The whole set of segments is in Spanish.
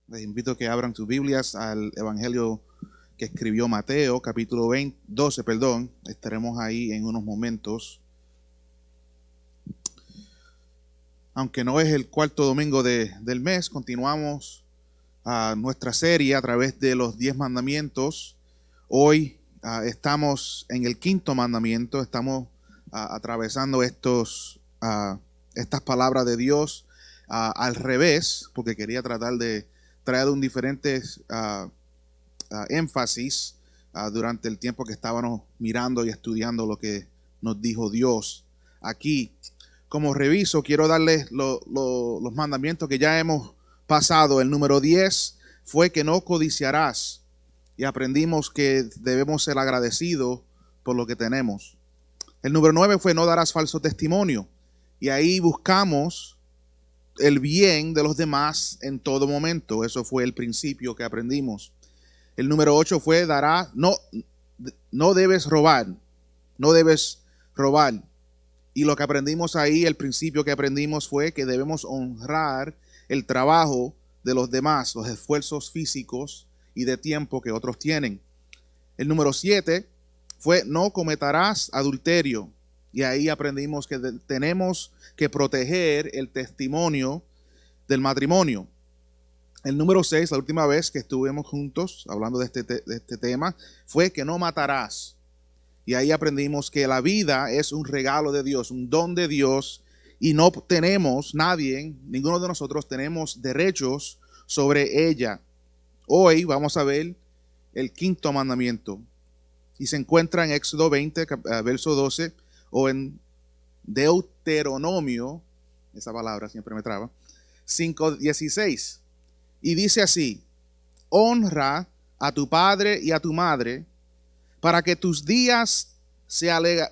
Les invito a que abran sus Biblias al Evangelio que escribió Mateo, capítulo 12. Estaremos ahí en unos momentos. Aunque no es el cuarto domingo del mes, continuamos nuestra serie a través de los 10 mandamientos. Hoy estamos en el quinto mandamiento, estamos atravesando estas palabras de Dios al revés, porque quería tratar de traer un diferente énfasis durante el tiempo que estábamos mirando y estudiando lo que nos dijo Dios. Aquí, como reviso, quiero darles los mandamientos que ya hemos pasado. El número 10 fue que no codiciarás, y aprendimos que debemos ser agradecidos por lo que tenemos. El número 9 fue no darás falso testimonio, y ahí buscamos el bien de los demás en todo momento. Eso fue el principio que aprendimos. El número 8 fue no debes robar, no debes robar. Y lo que aprendimos ahí, el principio que aprendimos fue que debemos honrar el trabajo de los demás, los esfuerzos físicos y de tiempo que otros tienen. El número 7 fue no cometerás adulterio. Y ahí aprendimos que tenemos que proteger el testimonio del matrimonio. El número 6, la última vez que estuvimos juntos hablando de este tema, fue que no matarás. Y ahí aprendimos que la vida es un regalo de Dios, un don de Dios, y no tenemos, ninguno de nosotros tenemos derechos sobre ella. Hoy vamos a ver el quinto mandamiento, y se encuentra en Éxodo 20, verso 12, o en Deuteronomio, esa palabra siempre me traba, 5:16. Y dice así: honra a tu padre y a tu madre, para que tus días se alarguen.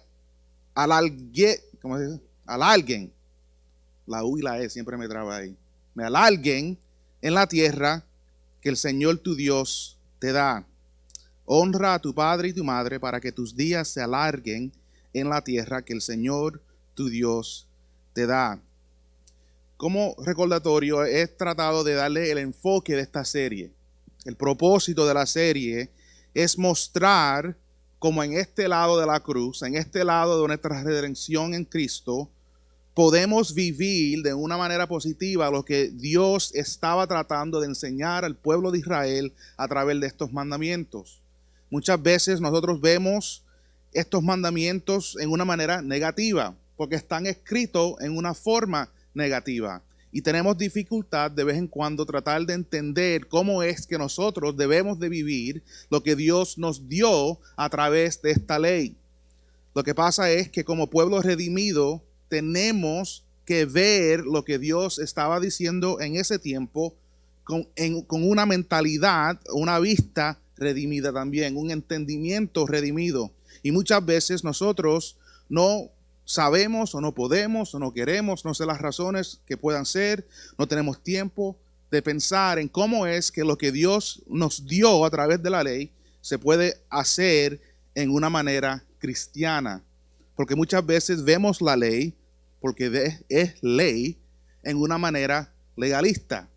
La U y la E siempre me traba ahí. Me alarguen en la tierra que el Señor tu Dios te da. Honra a tu padre y tu madre para que tus días se alarguen en la tierra que el Señor tu Dios te da. Como recordatorio, he tratado de darle el enfoque de esta serie. El propósito de la serie es mostrar cómo en este lado de la cruz, en este lado de nuestra redención en Cristo, podemos vivir de una manera positiva lo que Dios estaba tratando de enseñar al pueblo de Israel a través de estos mandamientos. Muchas veces nosotros vemos estos mandamientos en una manera negativa, porque están escritos en una forma negativa. Y tenemos dificultad de vez en cuando tratar de entender cómo es que nosotros debemos de vivir lo que Dios nos dio a través de esta ley. Lo que pasa es que como pueblo redimido tenemos que ver lo que Dios estaba diciendo en ese tiempo con una mentalidad, una vista redimida también, un entendimiento redimido. Y muchas veces nosotros no sabemos o no podemos o no queremos, no sé las razones que puedan ser, no tenemos tiempo de pensar en cómo es que lo que Dios nos dio a través de la ley se puede hacer en una manera cristiana. Porque muchas veces vemos la ley, porque es ley, en una manera legalista.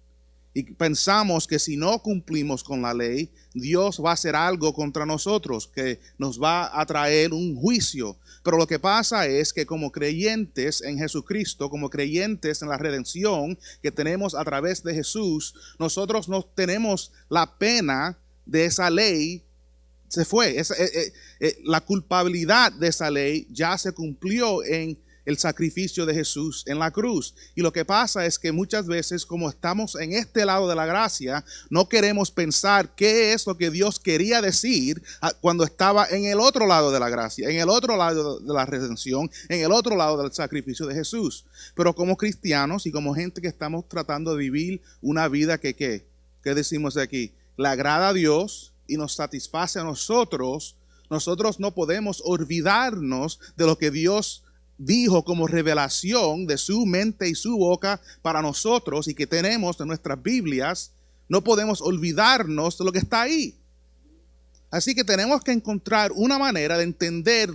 Y pensamos que si no cumplimos con la ley, Dios va a hacer algo contra nosotros, que nos va a traer un juicio. Pero lo que pasa es que como creyentes en Jesucristo, como creyentes en la redención que tenemos a través de Jesús, nosotros no tenemos la pena de esa ley. Se fue. La culpabilidad de esa ley ya se cumplió en el sacrificio de Jesús en la cruz. Y lo que pasa es que muchas veces, como estamos en este lado de la gracia, no queremos pensar qué es lo que Dios quería decir cuando estaba en el otro lado de la gracia, en el otro lado de la redención, en el otro lado del sacrificio de Jesús. Pero como cristianos y como gente que estamos tratando de vivir una vida que, ¿qué decimos aquí? Le agrada a Dios y nos satisface a nosotros. Nosotros no podemos olvidarnos de lo que Dios dijo como revelación de su mente y su boca para nosotros y que tenemos en nuestras Biblias. No podemos olvidarnos de lo que está ahí. Así que tenemos que encontrar una manera de entender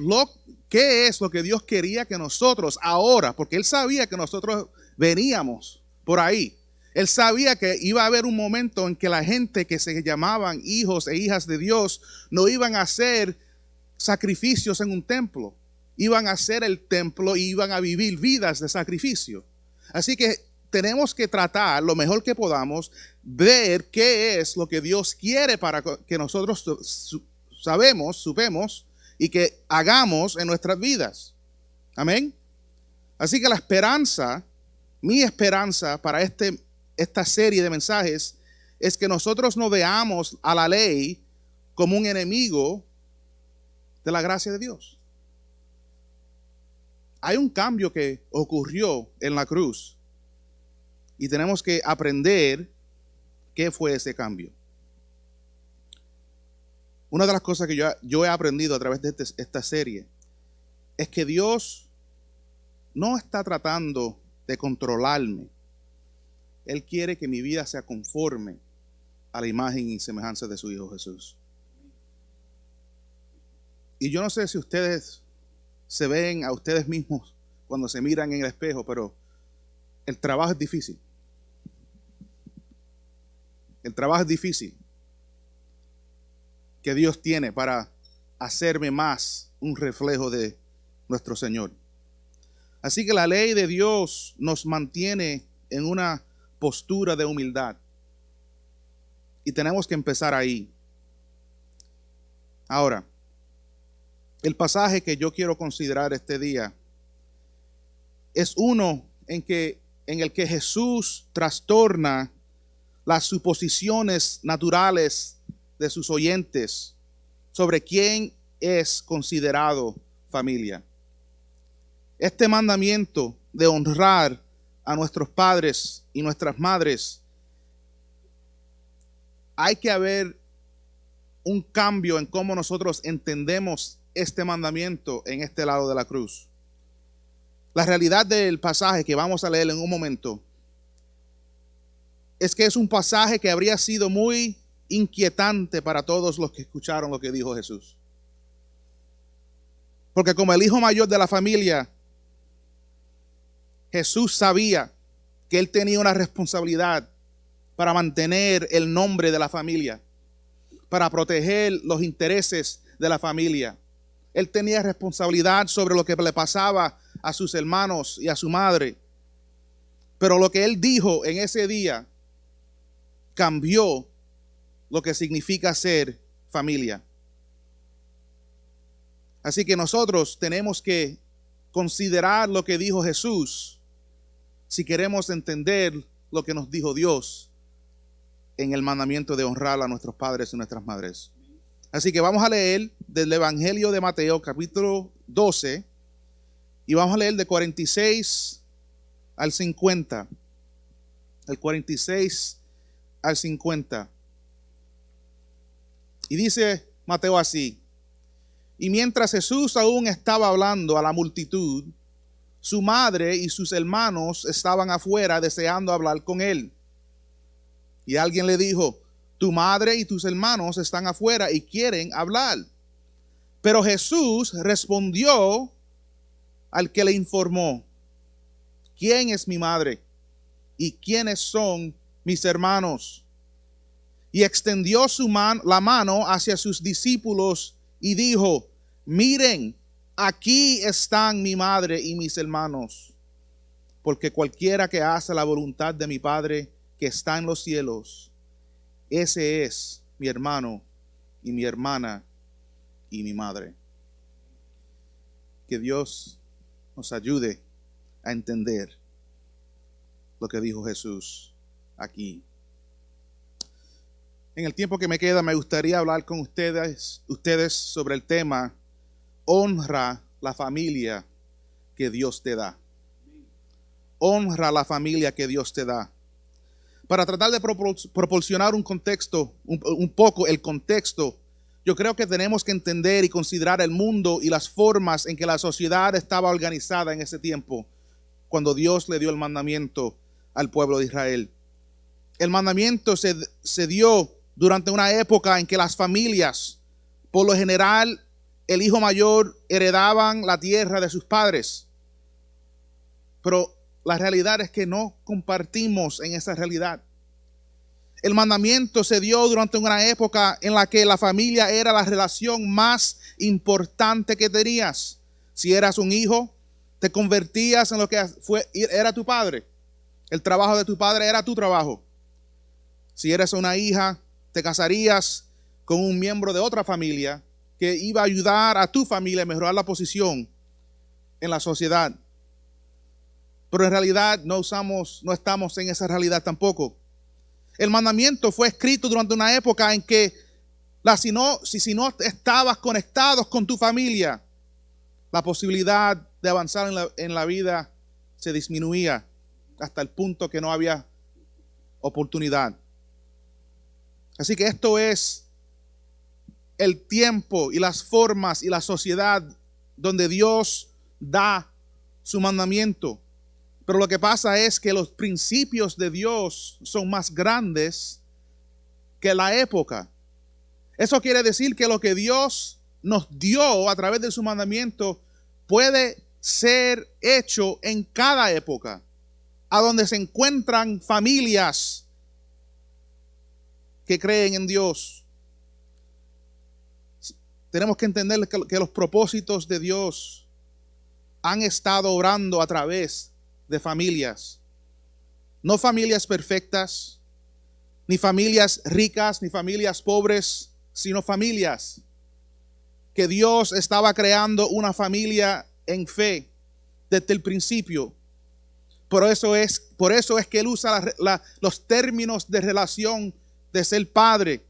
qué es lo que Dios quería que nosotros ahora, porque Él sabía que nosotros veníamos por ahí. Él sabía que iba a haber un momento en que la gente que se llamaban hijos e hijas de Dios no iban a hacer sacrificios en un templo. Iban a hacer el templo y iban a vivir vidas de sacrificio. Así que tenemos que tratar lo mejor que podamos, ver qué es lo que Dios quiere para que nosotros supemos y que hagamos en nuestras vidas. Amén. Así que la esperanza, mi esperanza para esta serie de mensajes es que nosotros no veamos a la ley como un enemigo de la gracia de Dios. Hay un cambio que ocurrió en la cruz y tenemos que aprender qué fue ese cambio. Una de las cosas que yo he aprendido a través de esta serie es que Dios no está tratando de controlarme. Él quiere que mi vida sea conforme a la imagen y semejanza de su Hijo Jesús. Y yo no sé si ustedes se ven a ustedes mismos cuando se miran en el espejo, pero el trabajo es difícil. El trabajo es difícil que Dios tiene para hacerme más un reflejo de nuestro Señor. Así que la ley de Dios nos mantiene en una postura de humildad. Y tenemos que empezar ahí. Ahora, el pasaje que yo quiero considerar este día es uno en el que Jesús trastorna las suposiciones naturales de sus oyentes sobre quién es considerado familia. Este mandamiento de honrar a nuestros padres y nuestras madres, hay que haber un cambio en cómo nosotros entendemos este mandamiento en este lado de la cruz. La realidad del pasaje que vamos a leer en un momento es que es un pasaje que habría sido muy inquietante para todos los que escucharon lo que dijo Jesús. Porque como el hijo mayor de la familia, Jesús sabía que él tenía una responsabilidad para mantener el nombre de la familia, para proteger los intereses de la familia. Él tenía responsabilidad sobre lo que le pasaba a sus hermanos y a su madre. Pero lo que él dijo en ese día cambió lo que significa ser familia. Así que nosotros tenemos que considerar lo que dijo Jesús si queremos entender lo que nos dijo Dios en el mandamiento de honrar a nuestros padres y nuestras madres. Así que vamos a leer del Evangelio de Mateo, capítulo 12, y vamos a leer de 46 al 50. El 46 al 50. Y dice Mateo así: y mientras Jesús aún estaba hablando a la multitud, su madre y sus hermanos estaban afuera deseando hablar con él. Y alguien le dijo: tu madre y tus hermanos están afuera y quieren hablar. Pero Jesús respondió al que le informó: ¿quién es mi madre? ¿Y quiénes son mis hermanos? Y extendió la mano hacia sus discípulos y dijo: miren, aquí están mi madre y mis hermanos. Porque cualquiera que hace la voluntad de mi Padre que está en los cielos, ese es mi hermano y mi hermana y mi madre. Que Dios nos ayude a entender lo que dijo Jesús aquí. En el tiempo que me queda, me gustaría hablar con ustedes sobre el tema: honra la familia que Dios te da. Honra la familia que Dios te da. Para tratar de proporcionar un contexto, un poco el contexto, yo creo que tenemos que entender y considerar el mundo y las formas en que la sociedad estaba organizada en ese tiempo, cuando Dios le dio el mandamiento al pueblo de Israel. El mandamiento se dio durante una época en que las familias, por lo general, el hijo mayor heredaban la tierra de sus padres. Pero la realidad es que no compartimos en esa realidad. El mandamiento se dio durante una época en la que la familia era la relación más importante que tenías. Si eras un hijo, te convertías en lo que era tu padre. El trabajo de tu padre era tu trabajo. Si eres una hija, te casarías con un miembro de otra familia que iba a ayudar a tu familia a mejorar la posición en la sociedad. Pero en realidad no estamos en esa realidad tampoco. El mandamiento fue escrito durante una época en que si no estabas conectados con tu familia, la posibilidad de avanzar en la vida se disminuía hasta el punto que no había oportunidad. Así que esto es el tiempo y las formas y la sociedad donde Dios da su mandamiento. Pero lo que pasa es que los principios de Dios son más grandes que la época. Eso quiere decir que lo que Dios nos dio a través de su mandamiento puede ser hecho en cada época, a donde se encuentran familias que creen en Dios. Tenemos que entender que los propósitos de Dios han estado obrando a través de familias. No familias perfectas, ni familias ricas, ni familias pobres, sino familias que Dios estaba creando una familia en fe desde el principio. Por eso es que Él usa los términos de relación de ser padre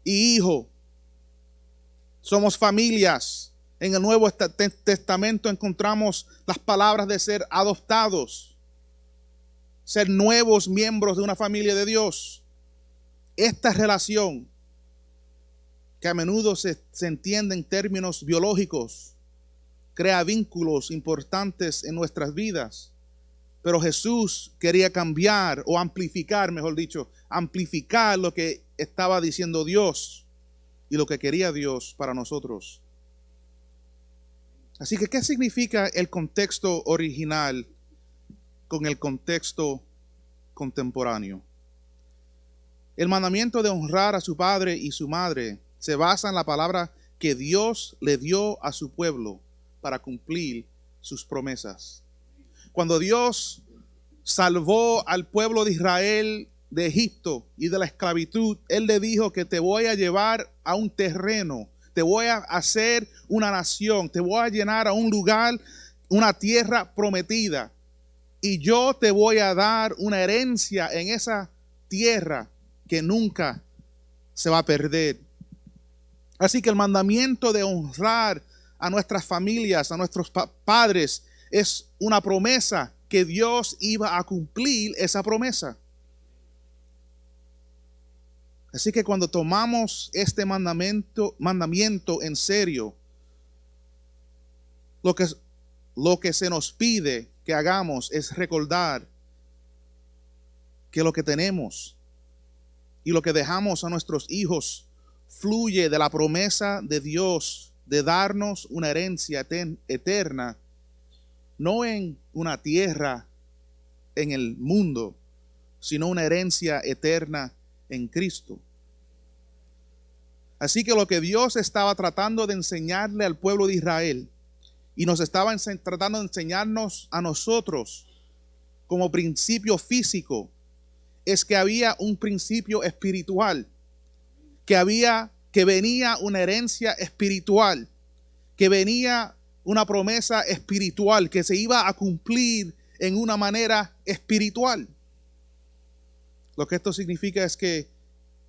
y hijo. Somos familias. En el Nuevo Testamento encontramos las palabras de ser adoptados, ser nuevos miembros de una familia de Dios. Esta relación, que a menudo se entiende en términos biológicos, crea vínculos importantes en nuestras vidas. Pero Jesús quería cambiar o amplificar, mejor dicho, amplificar lo que estaba diciendo Dios y lo que quería Dios para nosotros. Así que, ¿qué significa el contexto original con el contexto contemporáneo? El mandamiento de honrar a su padre y su madre se basa en la palabra que Dios le dio a su pueblo para cumplir sus promesas. Cuando Dios salvó al pueblo de Israel de Egipto y de la esclavitud, Él le dijo que te voy a llevar a un terreno, te voy a hacer una nación, te voy a llenar a un lugar, una tierra prometida. Y yo te voy a dar una herencia en esa tierra que nunca se va a perder. Así que el mandamiento de honrar a nuestras familias, a nuestros padres, es una promesa que Dios iba a cumplir esa promesa. Así que cuando tomamos este mandamiento en serio, lo que se nos pide que hagamos es recordar que lo que tenemos y lo que dejamos a nuestros hijos fluye de la promesa de Dios de darnos una herencia eterna, no en una tierra en el mundo, sino una herencia eterna en Cristo. Así que lo que Dios estaba tratando de enseñarle al pueblo de Israel y nos estaba tratando de enseñarnos a nosotros como principio físico es que había un principio espiritual, que venía una herencia espiritual, que venía una promesa espiritual que se iba a cumplir en una manera espiritual. Lo que esto significa es que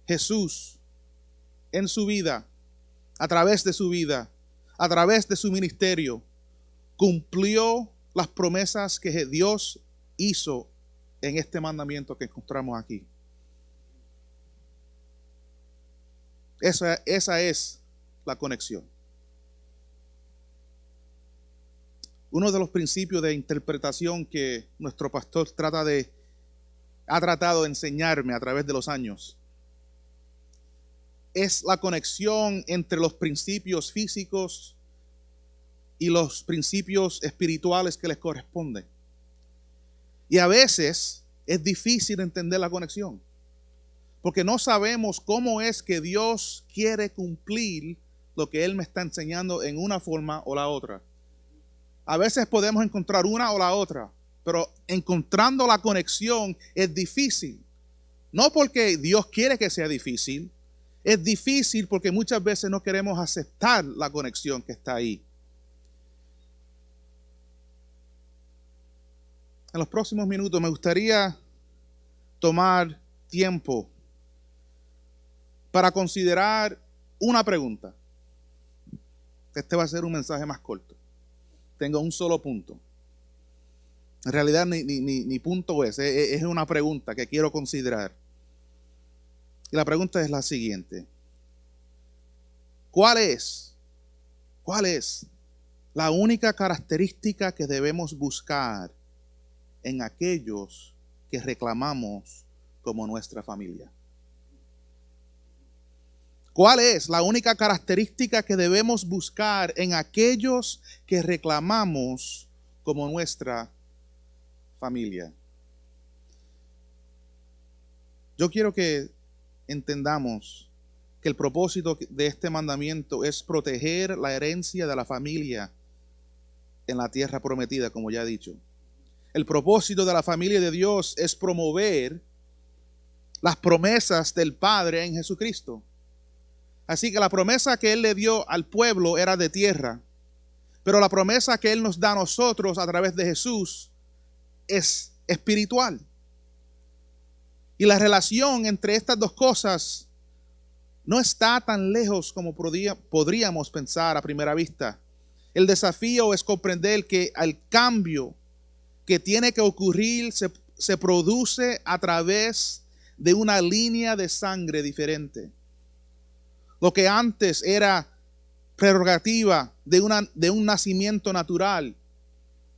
Jesús en su vida, a través de su vida, a través de su ministerio, cumplió las promesas que Dios hizo en este mandamiento que encontramos aquí. Esa es la conexión. Uno de los principios de interpretación que nuestro pastor ha tratado de enseñarme a través de los años es la conexión entre los principios físicos y los principios espirituales que les corresponden. Y a veces es difícil entender la conexión, porque no sabemos cómo es que Dios quiere cumplir lo que Él me está enseñando en una forma o la otra. A veces podemos encontrar una o la otra, pero encontrando la conexión es difícil. No porque Dios quiere que sea difícil, es difícil porque muchas veces no queremos aceptar la conexión que está ahí. En los próximos minutos me gustaría tomar tiempo para considerar una pregunta. Este va a ser un mensaje más corto. Tengo un solo punto. En realidad ni punto es una pregunta que quiero considerar. Y la pregunta es la siguiente. ¿Cuál es la única característica que debemos buscar en aquellos que reclamamos como nuestra familia? ¿Cuál es la única característica que debemos buscar en aquellos que reclamamos como nuestra familia? Yo quiero que entendamos que el propósito de este mandamiento es proteger la herencia de la familia en la tierra prometida, como ya he dicho. El propósito de la familia de Dios es promover las promesas del Padre en Jesucristo. Así que la promesa que Él le dio al pueblo era de tierra, pero la promesa que Él nos da a nosotros a través de Jesús es espiritual. Y la relación entre estas dos cosas no está tan lejos como podríamos pensar a primera vista. El desafío es comprender que el cambio que tiene que ocurrir se produce a través de una línea de sangre diferente. Lo que antes era prerrogativa de un nacimiento natural,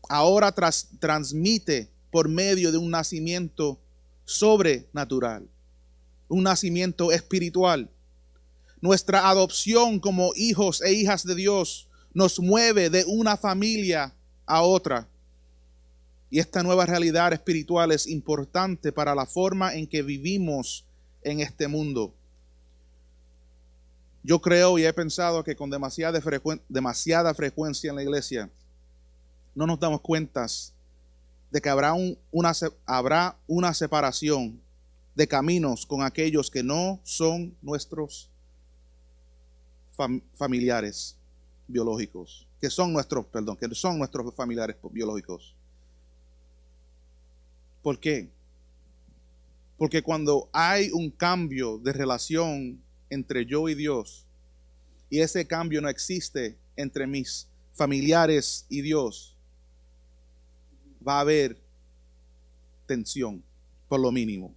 ahora transmite por medio de un nacimiento sobrenatural, un nacimiento espiritual. Nuestra adopción como hijos e hijas de Dios nos mueve de una familia a otra. Y esta nueva realidad espiritual es importante para la forma en que vivimos en este mundo. Yo creo y he pensado que con demasiada frecuencia en la iglesia no nos damos cuenta de que habrá una separación de caminos con aquellos que no son nuestros familiares biológicos, que son nuestros familiares biológicos. ¿Por qué? Porque cuando hay un cambio de relación entre yo y Dios, y ese cambio no existe entre mis familiares y Dios, va a haber tensión, por lo mínimo.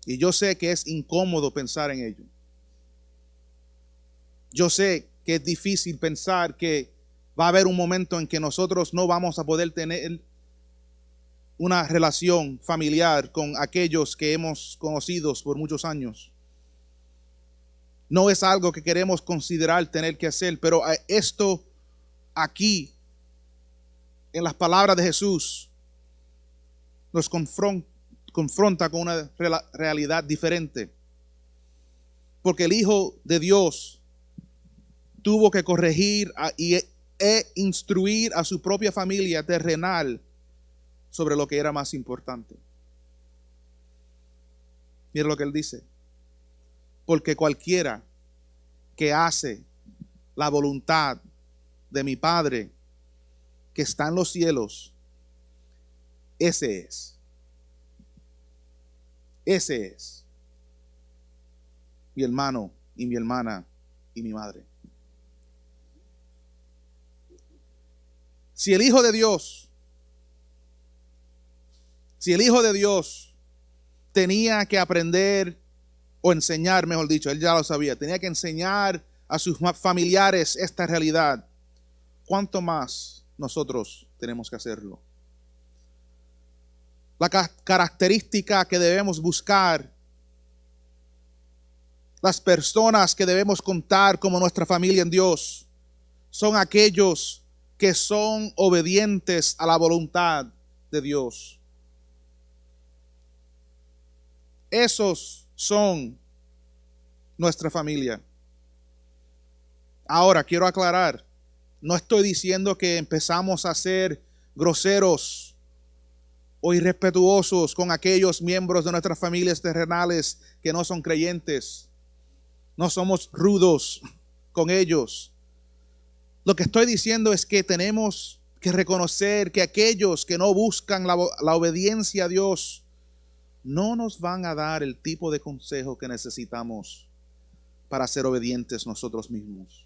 Y yo sé que es incómodo pensar en ello. Yo sé que es difícil pensar que va a haber un momento en que nosotros no vamos a poder tener una relación familiar con aquellos que hemos conocido por muchos años. No es algo que queremos considerar tener que hacer, pero esto aquí, en las palabras de Jesús, nos confronta con una realidad diferente. Porque el Hijo de Dios tuvo que corregir e instruir a su propia familia terrenal sobre lo que era más importante. Mira lo que Él dice. Porque cualquiera que hace la voluntad de mi Padre que está en los cielos, ese es mi hermano y mi hermana y mi madre. Si el Hijo de Dios tenía que aprender o enseñar, mejor dicho, Él ya lo sabía, tenía que enseñar a sus familiares esta realidad, ¿cuánto más nosotros tenemos que hacerlo? La característica que debemos buscar, las personas que debemos contar como nuestra familia en Dios, son aquellos que son obedientes a la voluntad de Dios. Esos son nuestra familia. Ahora, quiero aclarar, no estoy diciendo que empezamos a ser groseros o irrespetuosos con aquellos miembros de nuestras familias terrenales que no son creyentes. No somos rudos con ellos. Lo que estoy diciendo es que tenemos que reconocer que aquellos que no buscan la obediencia a Dios no nos van a dar el tipo de consejo que necesitamos para ser obedientes nosotros mismos.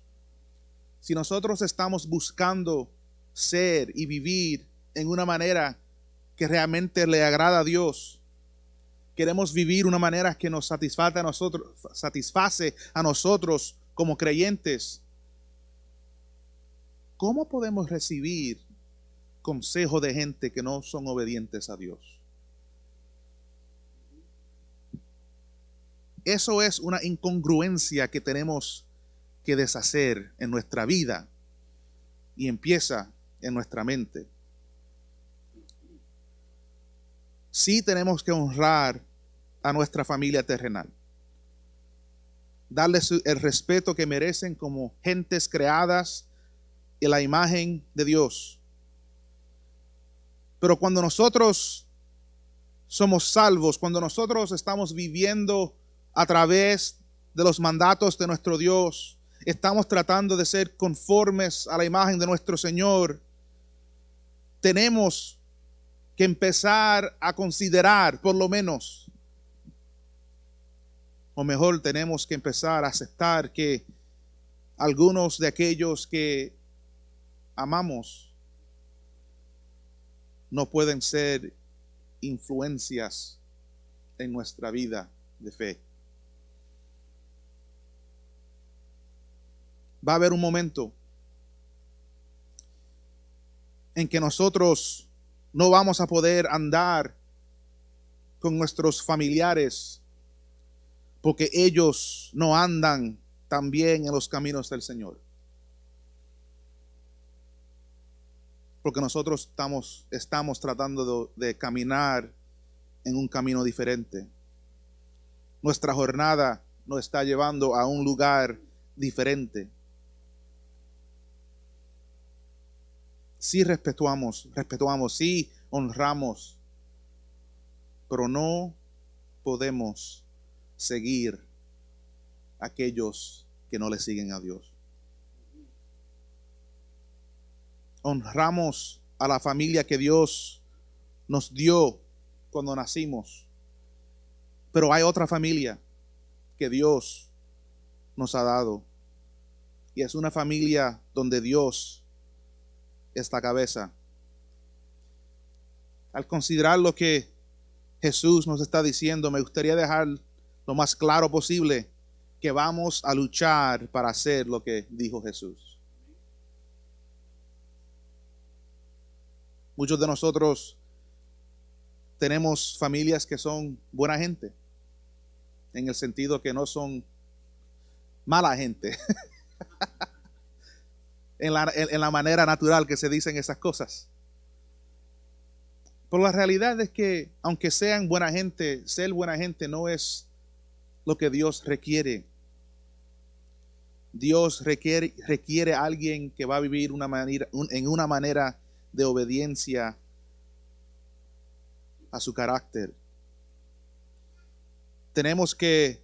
Si nosotros estamos buscando ser y vivir en una manera que realmente le agrada a Dios, queremos vivir una manera que nos satisface a nosotros como creyentes, ¿cómo podemos recibir consejo de gente que no son obedientes a Dios? Eso es una incongruencia que tenemos que deshacer en nuestra vida y empieza en nuestra mente. Sí tenemos que honrar a nuestra familia terrenal, darles el respeto que merecen como gentes creadas en la imagen de Dios. Pero cuando nosotros somos salvos, cuando nosotros estamos viviendo a través de los mandatos de nuestro Dios, estamos tratando de ser conformes a la imagen de nuestro Señor, tenemos que empezar a considerar, por lo menos, o mejor, tenemos que empezar a aceptar que algunos de aquellos que amamos no pueden ser influencias en nuestra vida de fe. Va a haber un momento en que nosotros no vamos a poder andar con nuestros familiares porque ellos no andan tan bien en los caminos del Señor. Porque nosotros estamos tratando de caminar en un camino diferente. Nuestra jornada nos está llevando a un lugar diferente. Sí respetuamos, sí honramos, pero no podemos seguir a aquellos que no le siguen a Dios. Honramos a la familia que Dios nos dio cuando nacimos, pero hay otra familia que Dios nos ha dado, y es una familia donde Dios esta cabeza. Al considerar lo que Jesús nos está diciendo, me gustaría dejar lo más claro posible que vamos a luchar para hacer lo que dijo Jesús. Muchos de nosotros tenemos familias que son buena gente, en el sentido que no son mala gente. En la manera natural que se dicen esas cosas. Pero la realidad es que, aunque sean buena gente, ser buena gente no es lo que Dios requiere. Dios requiere a alguien que va a vivir en una manera de obediencia a su carácter. Tenemos que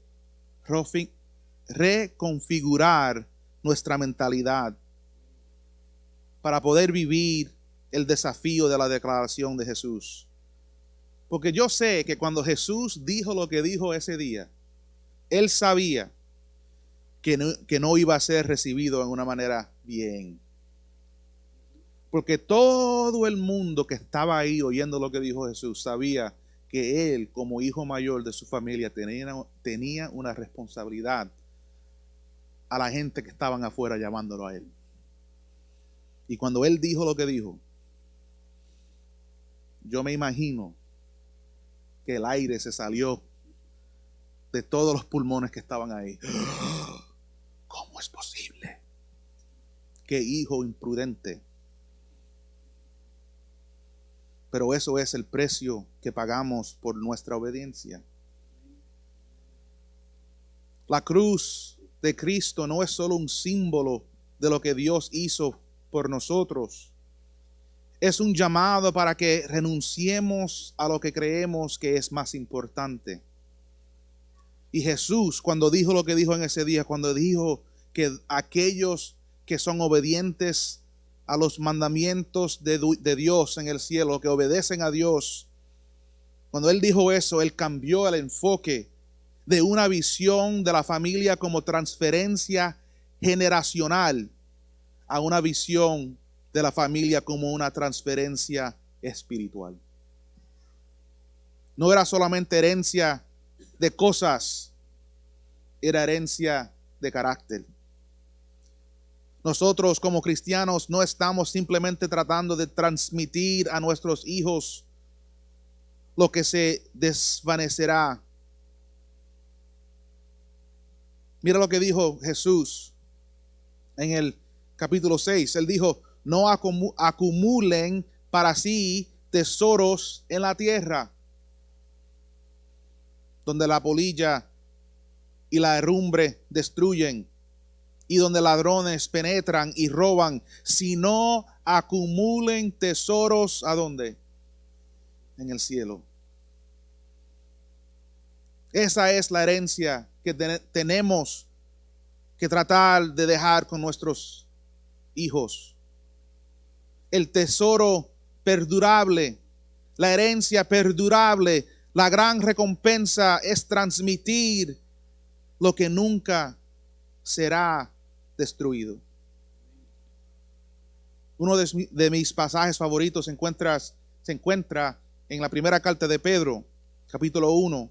reconfigurar nuestra mentalidad para poder vivir el desafío de la declaración de Jesús. Porque yo sé que cuando Jesús dijo lo que dijo ese día, Él sabía que no iba a ser recibido en una manera bien. Porque todo el mundo que estaba ahí oyendo lo que dijo Jesús sabía que Él, como hijo mayor de su familia, tenía una responsabilidad a la gente que estaban afuera llamándolo a Él. Y cuando Él dijo lo que dijo, yo me imagino que el aire se salió de todos los pulmones que estaban ahí. ¿Cómo es posible? Qué hijo imprudente pero eso es el precio que pagamos por nuestra obediencia. La cruz de Cristo no es solo un símbolo de lo que Dios hizo por nosotros. Es un llamado para que renunciemos a lo que creemos que es más importante. Y Jesús, cuando dijo lo que dijo en ese día, cuando dijo que aquellos que son obedientes a los mandamientos de Dios en el cielo, que obedecen a Dios, cuando Él dijo eso, Él cambió el enfoque de una visión de la familia como transferencia generacional a una visión de la familia como una transferencia espiritual. No era solamente herencia de cosas, era herencia de carácter. Nosotros como cristianos no estamos simplemente tratando de transmitir a nuestros hijos lo que se desvanecerá. Mira lo que dijo Jesús en el capítulo 6. Él dijo, no acumulen para sí tesoros en la tierra, donde la polilla y la herrumbre destruyen, y donde ladrones penetran y roban, sino acumulen tesoros, ¿a dónde? En el cielo. Esa es la herencia que tenemos que tratar de dejar con nuestros hijos. El tesoro perdurable, la herencia perdurable, la gran recompensa es transmitir lo que nunca será destruido. Uno de mis pasajes favoritos se encuentra en la primera carta de Pedro, capítulo 1.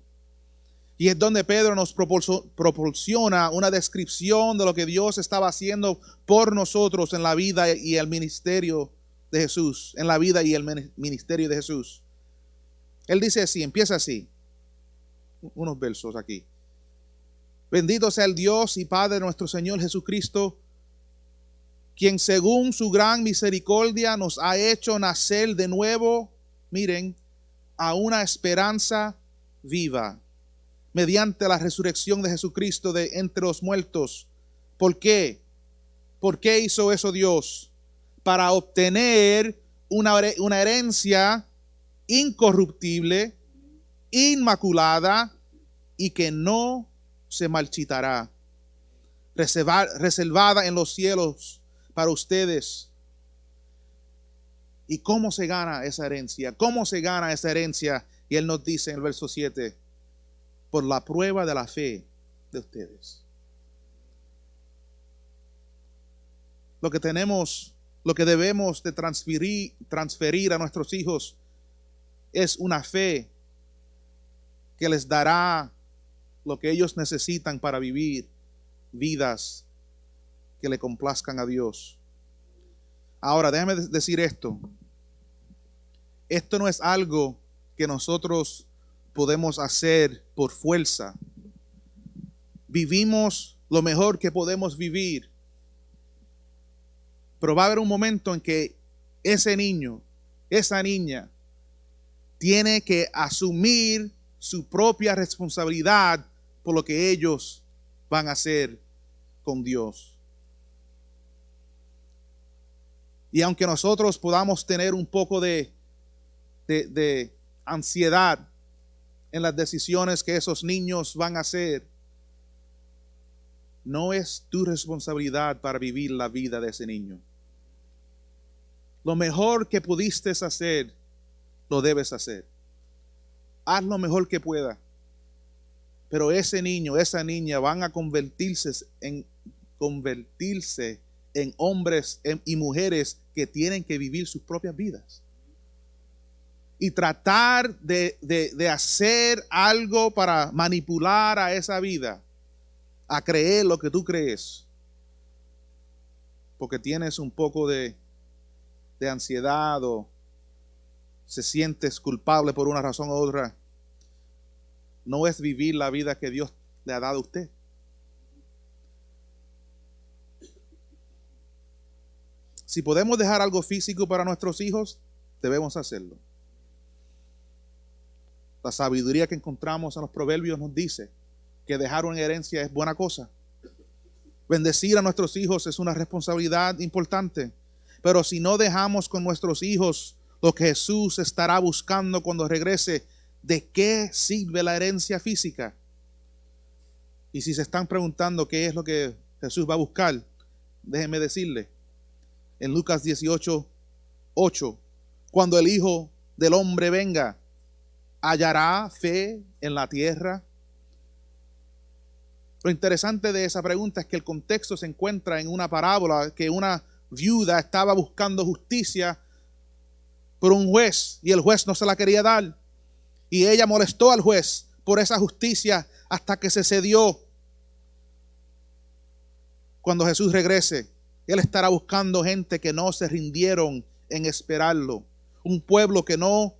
Y es donde Pedro nos proporciona una descripción de lo que Dios estaba haciendo por nosotros en la vida y el ministerio de Jesús. En la vida y el ministerio de Jesús. Él dice así, empieza así. Unos versos aquí. Bendito sea el Dios y Padre de nuestro Señor Jesucristo, quien según su gran misericordia nos ha hecho nacer de nuevo, miren, a una esperanza viva, mediante la resurrección de Jesucristo de entre los muertos. ¿Por qué? ¿Por qué hizo eso Dios? Para obtener una herencia incorruptible, inmaculada y que no se marchitará, reservada en los cielos para ustedes. ¿Y cómo se gana esa herencia? ¿Cómo se gana esa herencia? Y Él nos dice en el verso 7, por la prueba de la fe de ustedes. Lo que debemos de transferir a nuestros hijos es una fe que les dará lo que ellos necesitan para vivir vidas que le complazcan a Dios. Ahora, déjame decir esto. Esto no es algo que nosotros podemos hacer por fuerza. Vivimos lo mejor que podemos vivir. Pero va a haber un momento en que ese niño, esa niña, tiene que asumir su propia responsabilidad por lo que ellos van a hacer con Dios. Y aunque nosotros podamos tener un poco de ansiedad en las decisiones que esos niños van a hacer, no es tu responsabilidad para vivir la vida de ese niño. Lo mejor que pudiste hacer, lo debes hacer. Haz lo mejor que pueda. Pero ese niño, esa niña van a convertirse en hombres y mujeres que tienen que vivir sus propias vidas. Y tratar de hacer algo para manipular a esa vida a creer lo que tú crees, porque tienes un poco de ansiedad o se sientes culpable por una razón u otra, no es vivir la vida que Dios le ha dado a usted. Si podemos dejar algo físico para nuestros hijos, debemos hacerlo. La sabiduría que encontramos en los proverbios nos dice que dejar una herencia es buena cosa. Bendecir a nuestros hijos es una responsabilidad importante. Pero si no dejamos con nuestros hijos lo que Jesús estará buscando cuando regrese, ¿de qué sirve la herencia física? Y si se están preguntando qué es lo que Jesús va a buscar, déjenme decirle, en Lucas 18:8, cuando el Hijo del Hombre venga, ¿hallará fe en la tierra? Lo interesante de esa pregunta es que el contexto se encuentra en una parábola que una viuda estaba buscando justicia por un juez y el juez no se la quería dar. Y ella molestó al juez por esa justicia hasta que se cedió. Cuando Jesús regrese, Él estará buscando gente que no se rindieron en esperarlo. Un pueblo que no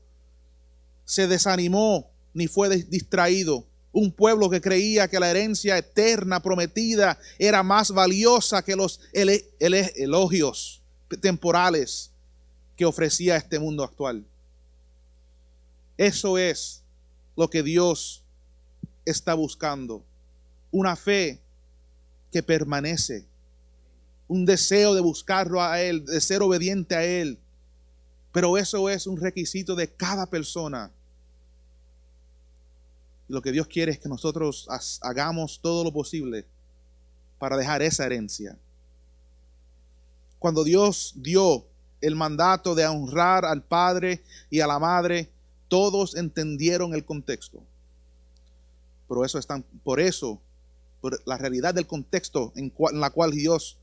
se desanimó ni fue distraído. Un pueblo que creía que la herencia eterna prometida era más valiosa que los elogios temporales que ofrecía este mundo actual. Eso es lo que Dios está buscando. Una fe que permanece. Un deseo de buscarlo a Él, de ser obediente a Él. Pero eso es un requisito de cada persona. Lo que Dios quiere es que nosotros hagamos todo lo posible para dejar esa herencia. Cuando Dios dio el mandato de honrar al padre y a la madre, todos entendieron el contexto. Por la realidad del contexto en la cual Dios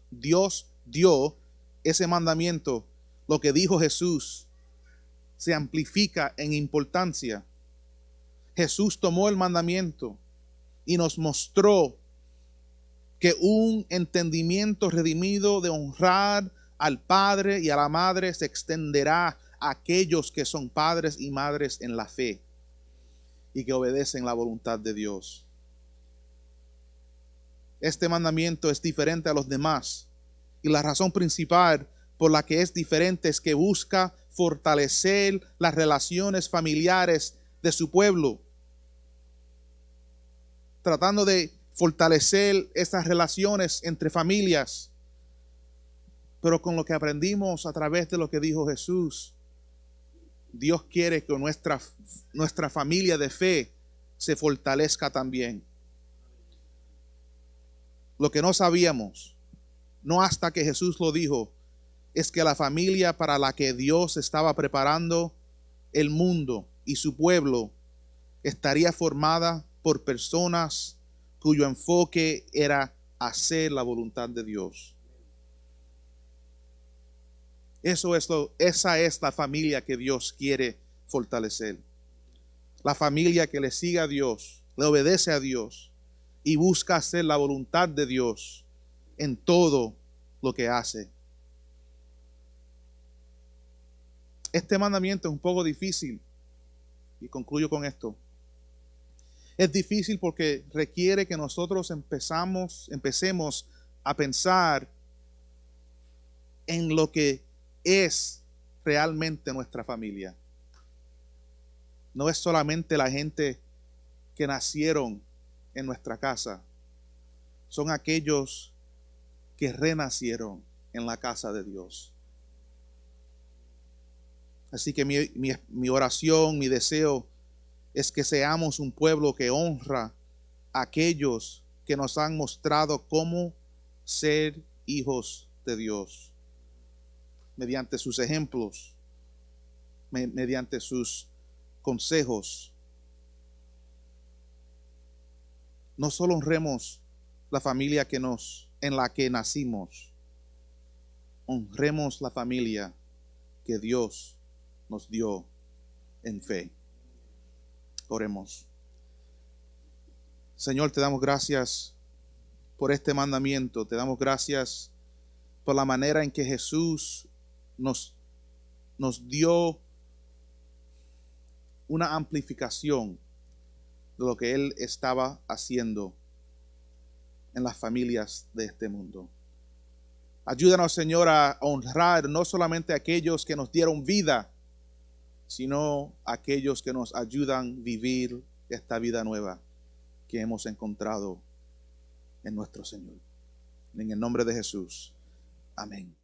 dio ese mandamiento, lo que dijo Jesús se amplifica en importancia. Jesús tomó el mandamiento y nos mostró que un entendimiento redimido de honrar al padre y a la madre se extenderá a aquellos que son padres y madres en la fe y que obedecen la voluntad de Dios. Este mandamiento es diferente a los demás y la razón principal por la que es diferente es que busca fortalecer las relaciones familiares de su pueblo, tratando de fortalecer esas relaciones entre familias, pero con lo que aprendimos a través de lo que dijo Jesús. Dios quiere que nuestra familia de fe se fortalezca también. Lo que no sabíamos, no hasta que Jesús lo dijo, es que la familia para la que Dios estaba preparando el mundo y su pueblo estaría formada por personas cuyo enfoque era hacer la voluntad de Dios. Esa es la familia que Dios quiere fortalecer. La familia que le sigue a Dios, le obedece a Dios y busca hacer la voluntad de Dios en todo lo que hace. Este mandamiento es un poco difícil y concluyo con esto. Es difícil porque requiere que nosotros empecemos a pensar en lo que es realmente nuestra familia. No es solamente la gente que nacieron en nuestra casa. Son aquellos que renacieron en la casa de Dios. Así que mi oración, mi deseo es que seamos un pueblo que honra a aquellos que nos han mostrado cómo ser hijos de Dios. Mediante sus ejemplos, mediante sus consejos. No solo honremos la familia en la que nacimos, honremos la familia que Dios nos dio en fe. Oremos. Señor, te damos gracias por este mandamiento. Te damos gracias por la manera en que Jesús nos dio una amplificación de lo que Él estaba haciendo en las familias de este mundo. Ayúdanos, Señor, a honrar no solamente a aquellos que nos dieron vida, sino aquellos que nos ayudan a vivir esta vida nueva que hemos encontrado en nuestro Señor. En el nombre de Jesús. Amén.